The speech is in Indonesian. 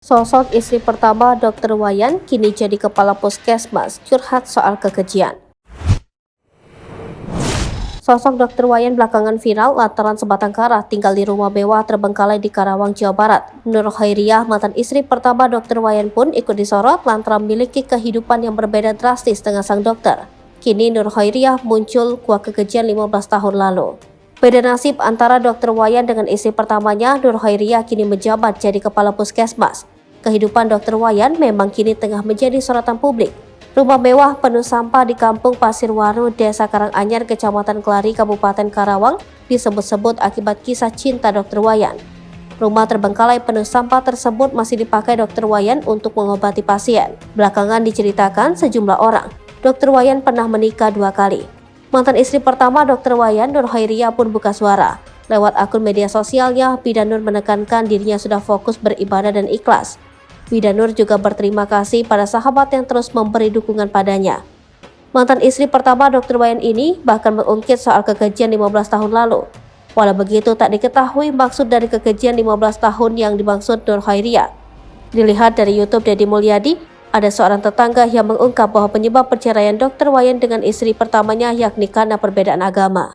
Sosok istri pertama Dr. Wayan kini jadi kepala puskesmas curhat soal kekejian. Sosok Dr. Wayan belakangan viral lantaran sebatang kara tinggal di rumah mewah terbengkalai di Karawang, Jawa Barat. Nur Khairiah, mantan istri pertama Dr. Wayan pun ikut disorot lantaran memiliki kehidupan yang berbeda drastis dengan sang dokter. Kini Nur Khairiah muncul kuah kekejian 15 tahun lalu. Beda nasib antara Dr. Wayan dengan istri pertamanya, Nur Khairiah kini menjabat jadi kepala puskesmas. Kehidupan Dr. Wayan memang kini tengah menjadi sorotan publik. Rumah mewah penuh sampah di Kampung Pasirwaru, Desa Karanganyar, Kecamatan Kelari, Kabupaten Karawang disebut-sebut akibat kisah cinta Dr. Wayan. Rumah terbengkalai penuh sampah tersebut masih dipakai Dr. Wayan untuk mengobati pasien. Belakangan diceritakan sejumlah orang, Dr. Wayan pernah menikah 2 kali. Mantan istri pertama Dr. Wayan, Nur Khairiah pun buka suara. Lewat akun media sosialnya, Bidan Nur menekankan dirinya sudah fokus beribadah dan ikhlas. Bidan Nur juga berterima kasih pada sahabat yang terus memberi dukungan padanya. Mantan istri pertama Dr. Wayan ini bahkan mengungkit soal kekejian 15 tahun lalu. Walau begitu, tak diketahui maksud dari kekejian 15 tahun yang dimaksud Nur Khairiah. Dilihat dari YouTube Deddy Mulyadi, ada seorang tetangga yang mengungkap bahwa penyebab perceraian Dr. Wayan dengan istri pertamanya yakni karena perbedaan agama.